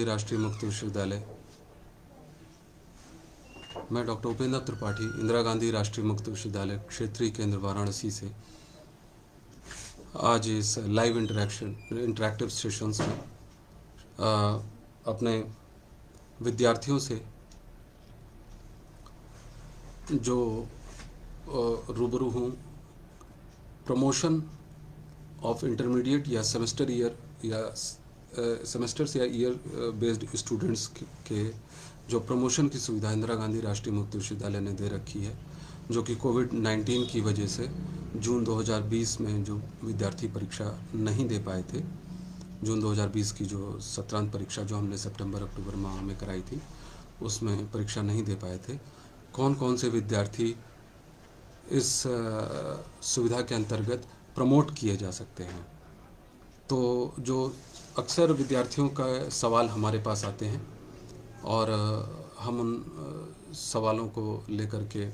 राष्ट्रीय मुक्त विश्वविद्यालय। मैं डॉक्टर उपेंद्र त्रिपाठी इंदिरा गांधी राष्ट्रीय मुक्त विश्वविद्यालय क्षेत्रीय केंद्र वाराणसी से आज इस लाइव इंटरैक्टिव सेशंस में अपने विद्यार्थियों से जो रूबरू हूँ प्रमोशन ऑफ इंटरमीडिएट या सेमेस्टर ईयर या सेमेस्टर्स या ईयर बेस्ड स्टूडेंट्स के जो प्रमोशन की सुविधा इंदिरा गांधी राष्ट्रीय मुक्त विश्वविद्यालय ने दे रखी है, जो कि कोविड-19 की वजह से जून 2020 में जो विद्यार्थी परीक्षा नहीं दे पाए थे, जून 2020 की जो सत्रांत परीक्षा जो हमने सितंबर अक्टूबर माह में कराई थी उसमें परीक्षा नहीं दे पाए थे। कौन कौन से विद्यार्थी इस सुविधा के अंतर्गत प्रमोट किए जा सकते हैं। तो जो अक्सर विद्यार्थियों का सवाल हमारे पास आते हैं और हम उन सवालों को लेकर के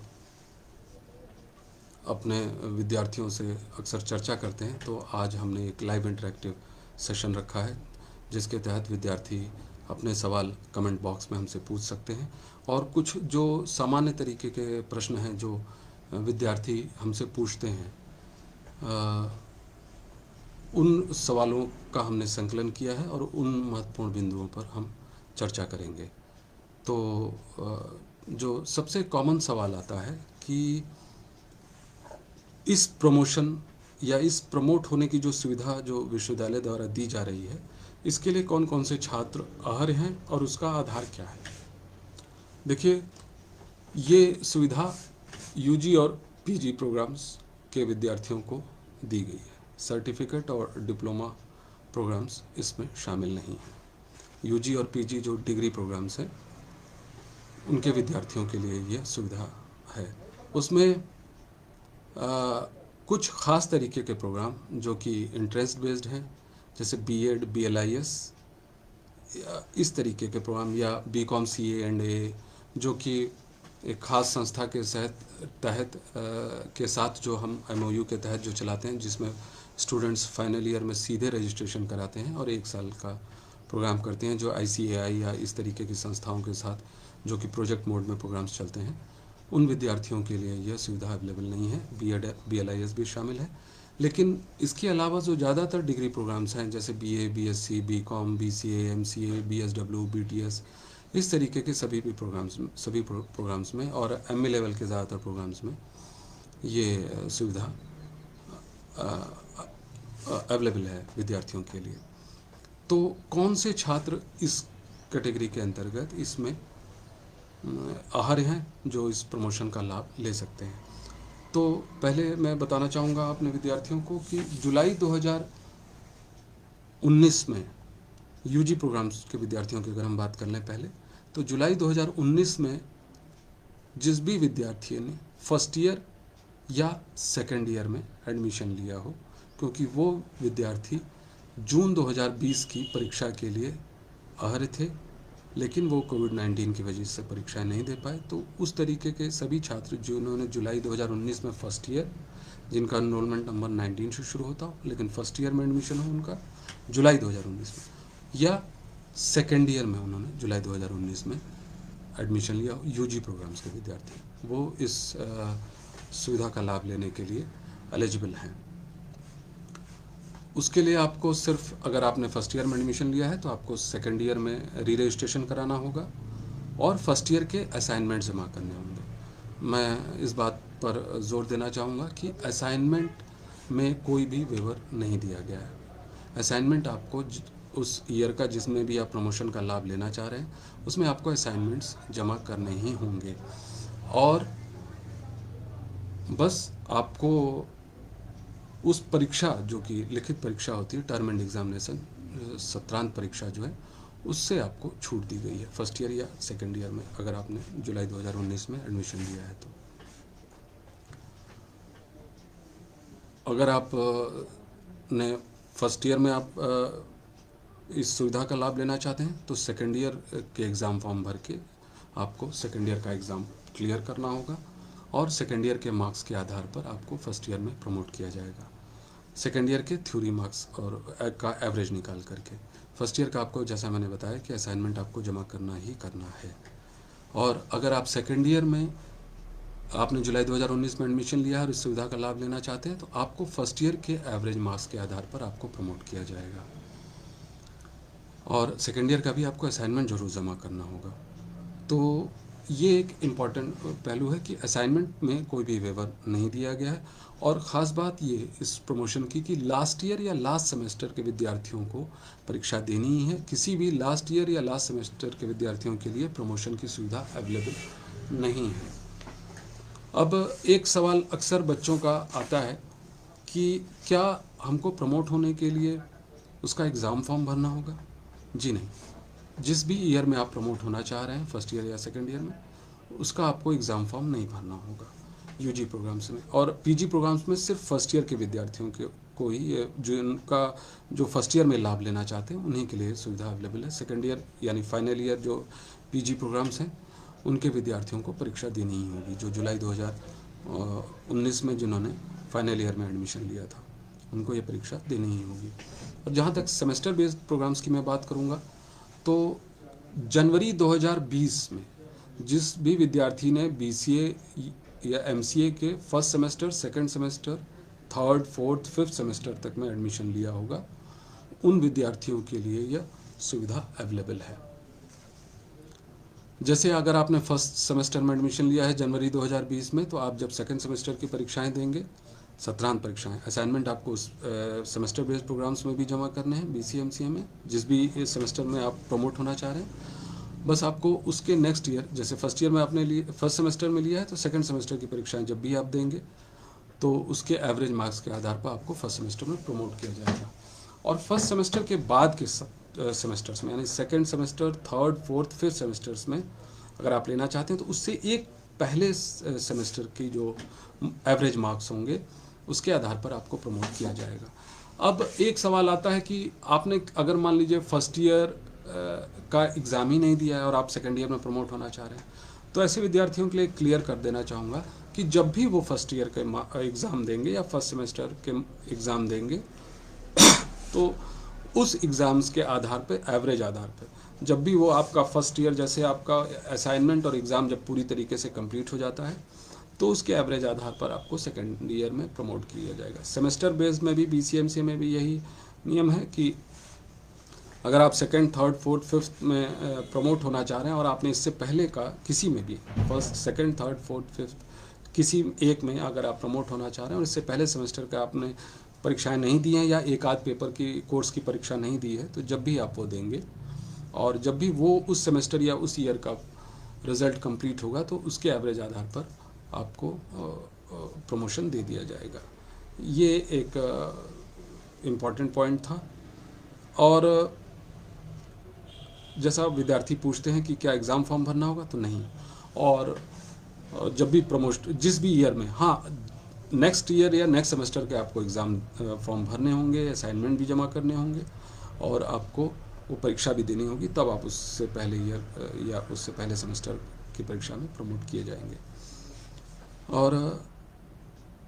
अपने विद्यार्थियों से अक्सर चर्चा करते हैं। तो आज हमने एक लाइव इंटरैक्टिव सेशन रखा है जिसके तहत विद्यार्थी अपने सवाल कमेंट बॉक्स में हमसे पूछ सकते हैं और कुछ जो सामान्य तरीके के प्रश्न हैं जो विद्यार्थी हमसे पूछते हैं उन सवालों का हमने संकलन किया है और उन महत्वपूर्ण बिंदुओं पर हम चर्चा करेंगे। तो जो सबसे कॉमन सवाल आता है कि इस प्रमोशन या इस प्रमोट होने की जो सुविधा जो विश्वविद्यालय द्वारा दी जा रही है, इसके लिए कौन कौन से छात्र अर्ह हैं और उसका आधार क्या है। देखिए, ये सुविधा यूजी और पीजी प्रोग्राम्स के विद्यार्थियों को दी गई है। सर्टिफिकेट और डिप्लोमा प्रोग्राम्स इसमें शामिल नहीं हैं। यूजी और पीजी जो डिग्री प्रोग्राम्स हैं उनके विद्यार्थियों के लिए यह सुविधा है। उसमें कुछ ख़ास तरीके के प्रोग्राम जो कि इंटरेस्ट बेस्ड हैं, जैसे बीएड, बीएलआईएस, इस तरीके के प्रोग्राम, या बीकॉम सीए एंड ए, जो कि एक ख़ास संस्था के तहत के साथ जो हम एमओयू के तहत जो चलाते हैं, जिसमें स्टूडेंट्स फाइनल ईयर में सीधे रजिस्ट्रेशन कराते हैं और 1 साल का प्रोग्राम करते हैं, जो आईसीएआई या इस तरीके की संस्थाओं के साथ जो कि प्रोजेक्ट मोड में प्रोग्राम्स चलते हैं, उन विद्यार्थियों के लिए यह सुविधा अवेलेबल नहीं है। बीएड, बीएलआईएस भी शामिल है। लेकिन इसके अलावा जो ज़्यादातर डिग्री प्रोग्राम्स हैं, जैसे BA, BSc, BCom, BCA, MCA, BSW, BTS, इस तरीके के सभी प्रोग्राम्स में और एमए लेवल के ज़्यादातर प्रोग्राम्स में ये सुविधा अवेलेबल है विद्यार्थियों के लिए। तो कौन से छात्र इस कैटेगरी के अंतर्गत इसमें अर्ह हैं जो इस प्रमोशन का लाभ ले सकते हैं। तो पहले मैं बताना चाहूँगा अपने विद्यार्थियों को कि जुलाई 2019 में यूजी प्रोग्राम्स के विद्यार्थियों की अगर हम बात कर लें पहले, तो जुलाई 2019 में जिस भी विद्यार्थी ने फर्स्ट ईयर या सेकेंड ईयर में एडमिशन लिया हो, क्योंकि वो विद्यार्थी जून 2020 की परीक्षा के लिए अर्ह थे, लेकिन वो कोविड-19 की वजह से परीक्षाएं नहीं दे पाए, तो उस तरीके के सभी छात्र जिन्होंने जुलाई 2019 में फर्स्ट ईयर, जिनका एनरोलमेंट नंबर 19 से शुरू होता हो लेकिन फर्स्ट ईयर में एडमिशन हो उनका जुलाई 2019 में, या सेकेंड ईयर में उन्होंने जुलाई 2019 में एडमिशन लिया हो, यूजी प्रोग्राम्स के विद्यार्थी, वो इस सुविधा का लाभ लेने के लिए एलिजिबल हैं। उसके लिए आपको सिर्फ, अगर आपने फर्स्ट ईयर में एडमिशन लिया है तो आपको सेकेंड ईयर में री रजिस्ट्रेशन कराना होगा और फर्स्ट ईयर के असाइनमेंट जमा करने होंगे। मैं इस बात पर जोर देना चाहूँगा कि असाइनमेंट में कोई भी वेवर नहीं दिया गया है। असाइनमेंट आपको उस ईयर का जिसमें भी आप प्रमोशन का लाभ लेना चाह रहे हैं उसमें आपको असाइनमेंट्स जमा करने ही होंगे और बस आपको उस परीक्षा जो कि लिखित परीक्षा होती है, टर्म एंड एग्जामिनेशन, सत्रांत परीक्षा जो है, उससे आपको छूट दी गई है फर्स्ट ईयर या सेकेंड ईयर में, अगर आपने जुलाई 2019 में एडमिशन लिया है तो। अगर आप ने फर्स्ट ईयर में आप इस सुविधा का लाभ लेना चाहते हैं तो सेकेंड ईयर के एग्ज़ाम फॉर्म भर के आपको सेकेंड ईयर का एग्ज़ाम क्लियर करना होगा और सेकेंड ईयर के मार्क्स के आधार पर आपको फर्स्ट ईयर में प्रमोट किया जाएगा, सेकेंड ईयर के थ्योरी मार्क्स और का एवरेज निकाल करके। फर्स्ट ईयर का आपको जैसा मैंने बताया कि असाइनमेंट आपको जमा करना ही करना है। और अगर आप सेकेंड ईयर में आपने जुलाई 2019 में एडमिशन लिया है और इस सुविधा का लाभ लेना चाहते हैं तो आपको फर्स्ट ईयर के एवरेज मार्क्स के आधार पर आपको प्रमोट किया जाएगा। और सेकेंड ईयर का भी आपको असाइनमेंट जरूर जमा करना होगा। तो ये एक इम्पॉर्टेंट पहलू है कि असाइनमेंट में कोई भी वेवर नहीं दिया गया है। और ख़ास बात ये इस प्रमोशन की कि लास्ट ईयर या लास्ट सेमेस्टर के विद्यार्थियों को परीक्षा देनी ही है। किसी भी लास्ट ईयर या लास्ट सेमेस्टर के विद्यार्थियों के लिए प्रमोशन की सुविधा अवेलेबल नहीं है। अब एक सवाल अक्सर बच्चों का आता है कि क्या हमको प्रमोट होने के लिए उसका एग्ज़ाम फॉर्म भरना होगा? जी नहीं, जिस भी ईयर में आप प्रमोट होना चाह रहे हैं, फर्स्ट ईयर या सेकेंड ईयर में, उसका आपको एग्ज़ाम फॉर्म नहीं भरना होगा यूजी प्रोग्राम्स में। और पीजी प्रोग्राम्स में सिर्फ फर्स्ट ईयर के विद्यार्थियों को ही, जो फर्स्ट ईयर में लाभ लेना चाहते हैं उन्हीं के लिए सुविधा अवेलेबल है। सेकेंड ईयर यानी फाइनल ईयर जो पीजी प्रोग्राम्स हैं उनके विद्यार्थियों को परीक्षा देनी ही होगी। जो जुलाई 2019 में जिन्होंने फाइनल ईयर में एडमिशन लिया था उनको ये परीक्षा देनी ही होगी। और जहाँ तक सेमेस्टर बेस्ड प्रोग्राम्स की मैं बात करूँगा तो जनवरी 2020 में जिस भी विद्यार्थी ने बीसीए या एमसीए के first semester, second semester, third, fourth, fifth semester तक में एडमिशन लिया होगा उन विद्यार्थियों के लिए यह सुविधा अवेलेबल है। जैसे अगर आपने फर्स्ट सेमेस्टर में एडमिशन लिया है जनवरी 2020 में, तो आप जब सेकंड सेमेस्टर की परीक्षाएं देंगे, सत्रांत परीक्षाएं, असाइनमेंट आपको सेमेस्टर बेस्ड प्रोग्राम्स में भी जमा करने हैं बीसीए एमसीए में, जिस भी इस सेमेस्टर में आप प्रमोट होना चाह रहे हैं। बस आपको उसके नेक्स्ट ईयर, जैसे फर्स्ट ईयर में आपने फर्स्ट सेमेस्टर में लिया है तो सेकंड सेमेस्टर की परीक्षाएं जब भी आप देंगे तो उसके एवरेज मार्क्स के आधार पर आपको फर्स्ट सेमेस्टर में प्रमोट किया जाएगा। और फर्स्ट सेमेस्टर के बाद के सेमेस्टर्स में यानी second semester, third, fourth, fifth semesters में अगर आप लेना चाहते हैं तो उससे एक पहले सेमेस्टर की जो एवरेज मार्क्स होंगे उसके आधार पर आपको प्रमोट किया जाएगा। अब एक सवाल आता है कि आपने अगर मान लीजिए फर्स्ट ईयर का एग्ज़ाम ही नहीं दिया है और आप सेकेंड ईयर में प्रमोट होना चाह रहे हैं, तो ऐसे विद्यार्थियों के लिए क्लियर कर देना चाहूँगा कि जब भी वो फर्स्ट ईयर के एग्ज़ाम देंगे या फर्स्ट सेमेस्टर के एग्ज़ाम देंगे तो उस एग्ज़ाम्स के आधार पे, एवरेज आधार पे, जब भी वो आपका फर्स्ट ईयर, जैसे आपका असाइनमेंट और एग्ज़ाम जब पूरी तरीके से कंप्लीट हो जाता है तो उसके एवरेज आधार पर आपको सेकेंड ईयर में प्रमोट किया जाएगा। सेमेस्टर बेस्ड में भी बीसीएमसी में भी यही नियम है कि अगर आप सेकेंड, थर्ड, फोर्थ, फिफ्थ में प्रमोट होना चाह रहे हैं और आपने इससे पहले का किसी में भी first, second, third, fourth, fifth किसी एक में अगर आप प्रमोट होना चाह रहे हैं और इससे पहले सेमेस्टर का आपने परीक्षाएं नहीं दी हैं या एक आध पेपर की कोर्स की परीक्षा नहीं दी है, तो जब भी आप वो देंगे और जब भी वो उस सेमेस्टर या उस ईयर का रिज़ल्ट कंप्लीट होगा तो उसके एवरेज आधार पर आपको प्रमोशन दे दिया जाएगा। ये एक इम्पॉर्टेंट पॉइंट था। और जैसा विद्यार्थी पूछते हैं कि क्या एग्ज़ाम फॉर्म भरना होगा, तो नहीं। और जब भी प्रमोशन जिस भी ईयर में, हाँ, नेक्स्ट ईयर या नेक्स्ट सेमेस्टर के आपको एग्ज़ाम फॉर्म भरने होंगे, असाइनमेंट भी जमा करने होंगे और आपको वो परीक्षा भी देनी होगी, तब आप उससे पहले ईयर या उससे पहले सेमेस्टर की परीक्षा में प्रमोट किए जाएंगे। और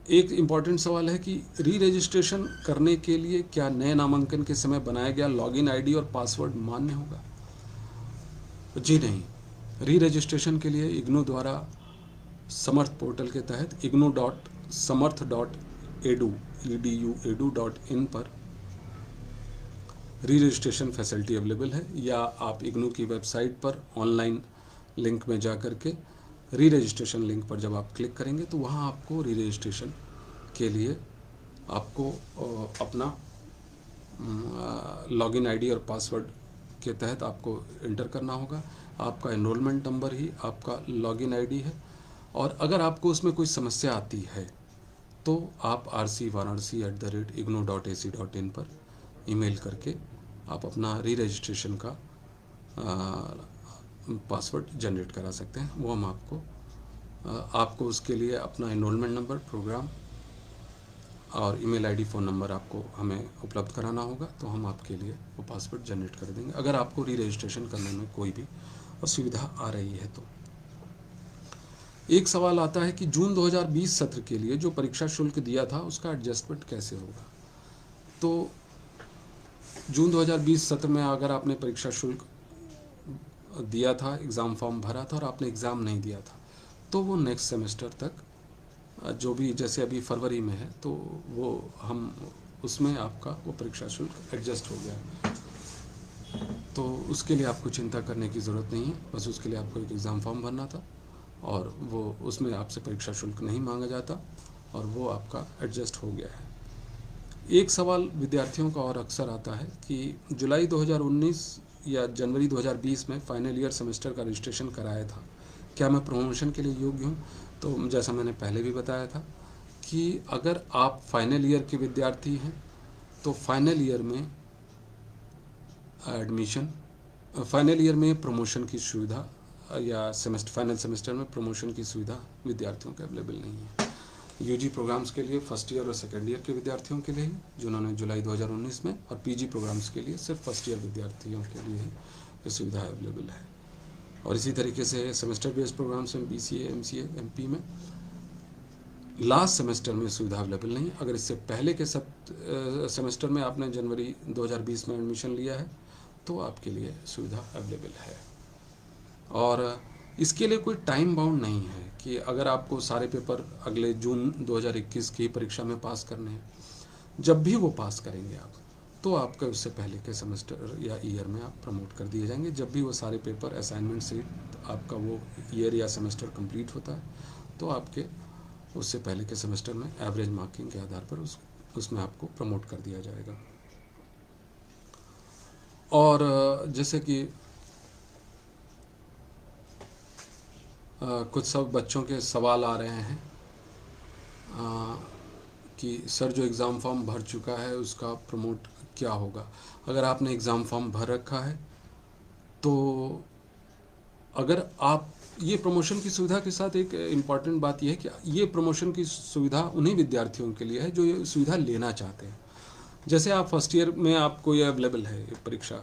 एक इम्पॉर्टेंट सवाल है कि री रजिस्ट्रेशन करने के लिए क्या नए नामांकन के समय बनाया गया लॉगिन आईडी और पासवर्ड मान्य होगा? जी नहीं। री रजिस्ट्रेशन के लिए इग्नू द्वारा समर्थ पोर्टल के तहत ignu.samarth.edu.in पर री रजिस्ट्रेशन फैसिलिटी अवेलेबल है, या आप इग्नू की वेबसाइट पर ऑनलाइन लिंक में जा कर के री रजिस्ट्रेशन लिंक पर जब आप क्लिक करेंगे तो वहाँ आपको री रजिस्ट्रेशन के लिए आपको अपना लॉगिन आईडी और पासवर्ड के तहत आपको इंटर करना होगा। आपका एनरोलमेंट नंबर ही आपका लॉगिन आईडी है। और अगर आपको उसमें कोई समस्या आती है तो आप rcvaranasi@ignu.ac.in पर ईमेल करके आप अपना री रजिस्ट्रेशन का पासवर्ड जनरेट करा सकते हैं। वो हम आपको उसके लिए अपना एनरोलमेंट नंबर, प्रोग्राम और ईमेल आईडी, फ़ोन नंबर आपको हमें उपलब्ध कराना होगा, तो हम आपके लिए वो पासवर्ड जनरेट कर देंगे अगर आपको री रजिस्ट्रेशन करने में कोई भी असुविधा आ रही है तो। एक सवाल आता है कि जून 2020 सत्र के लिए जो परीक्षा शुल्क दिया था उसका एडजस्टमेंट कैसे होगा? तो जून 2020 सत्र में अगर आपने परीक्षा शुल्क दिया था, एग्ज़ाम फॉर्म भरा था और आपने एग्ज़ाम नहीं दिया था, तो वो नेक्स्ट सेमेस्टर तक जो भी, जैसे अभी फरवरी में है, तो वो हम उसमें आपका वो परीक्षा शुल्क एडजस्ट हो गया। तो उसके लिए आपको चिंता करने की ज़रूरत नहीं है, बस उसके लिए आपको एक एग्ज़ाम फॉर्म भरना था और वो उसमें आपसे परीक्षा शुल्क नहीं मांगा जाता और वो आपका एडजस्ट हो गया है। एक सवाल विद्यार्थियों का और अक्सर आता है कि जुलाई 2019 या जनवरी 2020 में फाइनल ईयर सेमेस्टर का रजिस्ट्रेशन कराया था, क्या मैं प्रमोशन के लिए योग्य हूँ? तो जैसा मैंने पहले भी बताया था कि अगर आप फाइनल ईयर के विद्यार्थी हैं तो फाइनल ईयर में एडमिशन, फाइनल ईयर में प्रमोशन की सुविधा या फाइनल सेमेस्टर में प्रमोशन की सुविधा विद्यार्थियों को अवेलेबल नहीं है। यूजी प्रोग्राम्स के लिए फर्स्ट ईयर और सेकेंड ईयर के विद्यार्थियों के लिए ही, जिन्होंने जुलाई 2019 में, और पीजी प्रोग्राम्स के लिए सिर्फ फर्स्ट ईयर विद्यार्थियों के लिए ही ये सुविधा अवेलेबल है। और इसी तरीके से सेमेस्टर बेस्ड प्रोग्राम्स में बीसीए, एमसीए, एमपी में लास्ट सेमेस्टर में सुविधा अवेलेबल नहीं। अगर इससे पहले के सेमेस्टर में आपने जनवरी 2020 में एडमिशन लिया है तो आपके लिए सुविधा अवेलेबल है। और इसके लिए कोई टाइम बाउंड नहीं है कि अगर आपको सारे पेपर अगले जून 2021 की परीक्षा में पास करने हैं, जब भी वो पास करेंगे आप, तो आपके उससे पहले के सेमेस्टर या ईयर में आप प्रमोट कर दिए जाएंगे। जब भी वो सारे पेपर असाइनमेंट से आपका वो ईयर या सेमेस्टर कंप्लीट होता है तो आपके उससे पहले के सेमेस्टर में एवरेज मार्किंग के आधार पर उसमें आपको प्रमोट कर दिया जाएगा। और जैसे कि कुछ सब बच्चों के सवाल आ रहे हैं कि सर जो एग्ज़ाम फॉर्म भर चुका है उसका प्रमोट क्या होगा। अगर आपने एग्ज़ाम फॉर्म भर रखा है तो अगर आप, ये प्रमोशन की सुविधा के साथ एक इम्पॉर्टेंट बात यह है कि ये प्रमोशन की सुविधा उन्हीं विद्यार्थियों के लिए है जो ये सुविधा लेना चाहते हैं। जैसे आप फर्स्ट ईयर में आपको ये अवेलेबल है परीक्षा,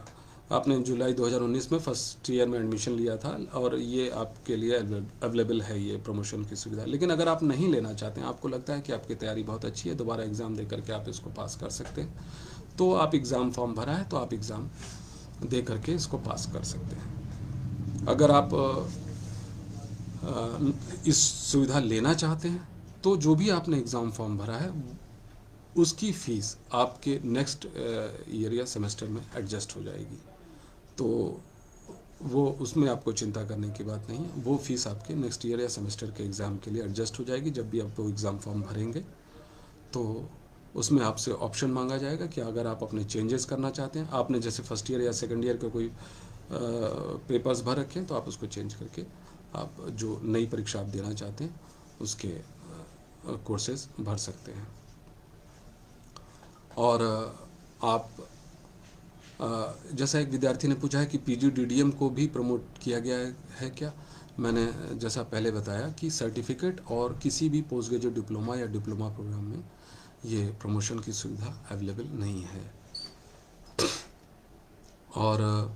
आपने जुलाई 2019 में फर्स्ट ईयर में एडमिशन लिया था और ये आपके लिए अवेलेबल है ये प्रमोशन की सुविधा। लेकिन अगर आप नहीं लेना चाहते हैं, आपको लगता है कि आपकी तैयारी बहुत अच्छी है, दोबारा एग्ज़ाम दे करके आप इसको पास कर सकते हैं, तो आप एग्ज़ाम फॉर्म भरा है तो आप एग्ज़ाम दे करके इसको पास कर सकते हैं। अगर आप इस सुविधा लेना चाहते हैं तो जो भी आपने एग्ज़ाम फॉर्म भरा है उसकी फ़ीस आपके नेक्स्ट ईयर या सेमेस्टर में एडजस्ट हो जाएगी। तो वो, उसमें आपको चिंता करने की बात नहीं है। वो फ़ीस आपके नेक्स्ट ईयर या सेमेस्टर के एग्ज़ाम के लिए एडजस्ट हो जाएगी। जब भी आप वो एग्ज़ाम फॉर्म भरेंगे तो उसमें आपसे ऑप्शन मांगा जाएगा कि अगर आप अपने चेंजेस करना चाहते हैं, आपने जैसे फर्स्ट ईयर या सेकेंड ईयर का कोई पेपर्स भर रखे हैं तो आप उसको चेंज करके आप जो नई परीक्षा आप देना चाहते हैं उसके कोर्सेज भर सकते हैं। और आप, जैसा एक विद्यार्थी ने पूछा है कि पीजीडीडीएम को भी प्रमोट किया गया है क्या। मैंने जैसा पहले बताया कि सर्टिफिकेट और किसी भी पोस्ट ग्रेजुएट डिप्लोमा या डिप्लोमा प्रोग्राम में ये प्रमोशन की सुविधा अवेलेबल नहीं है। और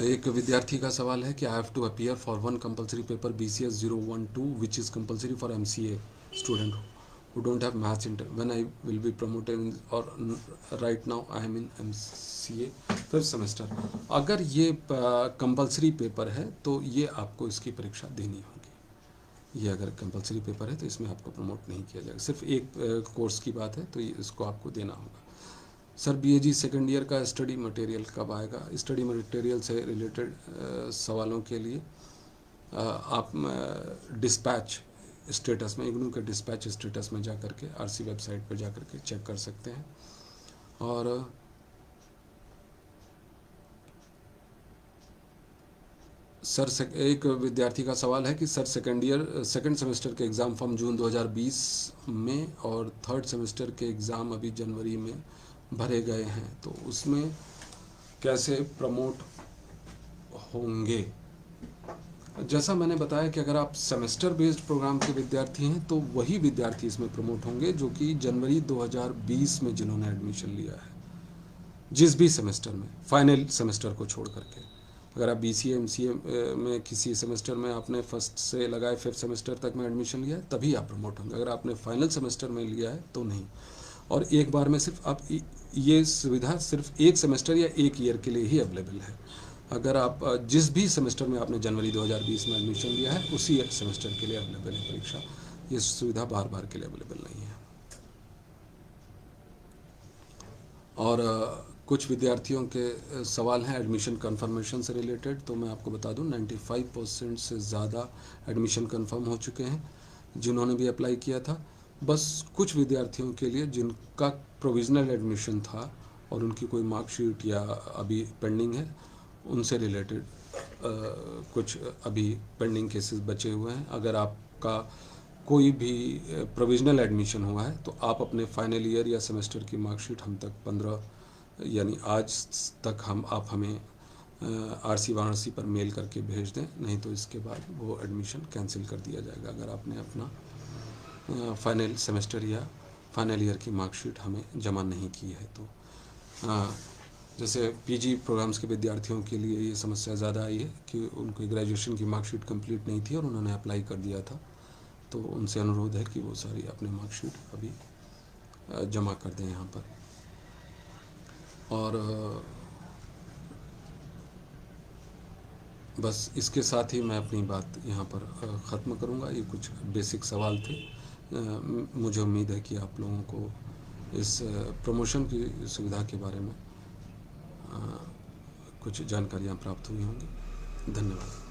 एक विद्यार्थी का सवाल है कि I have to appear for one compulsory paper BCS 012 which is compulsory for MCA student who don't have maths when I will be promoted or right now I am in MCA 5th semester। अगर ये compulsory paper है तो ये आपको इसकी परीक्षा देनी होगी। ये अगर कंपलसरी पेपर है तो इसमें आपको प्रमोट नहीं किया जाएगा। सिर्फ एक कोर्स की बात है तो इसको आपको देना होगा। सर BAG सेकेंड ईयर का स्टडी मटेरियल कब आएगा। स्टडी मटेरियल से रिलेटेड सवालों के लिए आप डिस्पैच स्टेटस में, इग्नू के डिस्पैच स्टेटस में जा कर के RC वेबसाइट पर जा कर के चेक कर सकते हैं। और सर, एक विद्यार्थी का सवाल है कि सर सेकेंड सेमेस्टर के एग्ज़ाम फॉर्म जून 2020 में और थर्ड सेमेस्टर के एग्ज़ाम अभी जनवरी में भरे गए हैं तो उसमें कैसे प्रमोट होंगे। जैसा मैंने बताया कि अगर आप सेमेस्टर बेस्ड प्रोग्राम के विद्यार्थी हैं तो वही विद्यार्थी इसमें प्रमोट होंगे जो कि जनवरी 2020 में जिन्होंने एडमिशन लिया है, जिस भी सेमेस्टर में, फाइनल सेमेस्टर को छोड़ करके। अगर आप BCA MCA में किसी सेमेस्टर में आपने फर्स्ट से लगाए 5th सेमेस्टर तक में एडमिशन लिया है तभी आप प्रमोट होंगे, अगर आपने फाइनल सेमेस्टर में लिया है तो नहीं। और एक बार में सिर्फ आप ये सुविधा सिर्फ एक सेमेस्टर या एक ईयर के लिए ही अवेलेबल है। अगर आप जिस भी सेमेस्टर में आपने जनवरी 2020 में एडमिशन लिया है उसी सेमेस्टर के लिए अवेलेबल है परीक्षा, ये सुविधा बार बार के लिए अवेलेबल नहीं है। और कुछ विद्यार्थियों के सवाल हैं एडमिशन कन्फर्मेशन से रिलेटेड, तो मैं आपको बता दूं 95% से ज़्यादा एडमिशन कन्फर्म हो चुके हैं जिन्होंने भी अप्लाई किया था। बस कुछ विद्यार्थियों के लिए जिनका प्रोविज़नल एडमिशन था और उनकी कोई मार्कशीट या अभी पेंडिंग है, उनसे रिलेटेड कुछ अभी पेंडिंग केसेस बचे हुए हैं। अगर आपका कोई भी प्रोविज़नल एडमिशन हुआ है तो आप अपने फाइनल ईयर या सेमेस्टर की मार्कशीट हम तक 15 यानी आज तक आप हमें RC वाराणसी पर मेल करके भेज दें, नहीं तो इसके बाद वो एडमिशन कैंसिल कर दिया जाएगा अगर आपने अपना फाइनल सेमेस्टर या फाइनल ईयर की मार्कशीट हमें जमा नहीं की है। तो जैसे PG प्रोग्राम्स के विद्यार्थियों के लिए ये समस्या ज़्यादा आई है कि उनकी ग्रेजुएशन की मार्कशीट कंप्लीट नहीं थी और उन्होंने अप्लाई कर दिया था, तो उनसे अनुरोध है कि वो सारी अपनी मार्कशीट अभी जमा कर दें यहाँ पर। और बस इसके साथ ही मैं अपनी बात यहाँ पर ख़त्म करूँगा। ये कुछ बेसिक सवाल थे। मुझे उम्मीद है कि आप लोगों को इस प्रमोशन की सुविधा के बारे में कुछ जानकारियाँ प्राप्त हुई होंगी। धन्यवाद।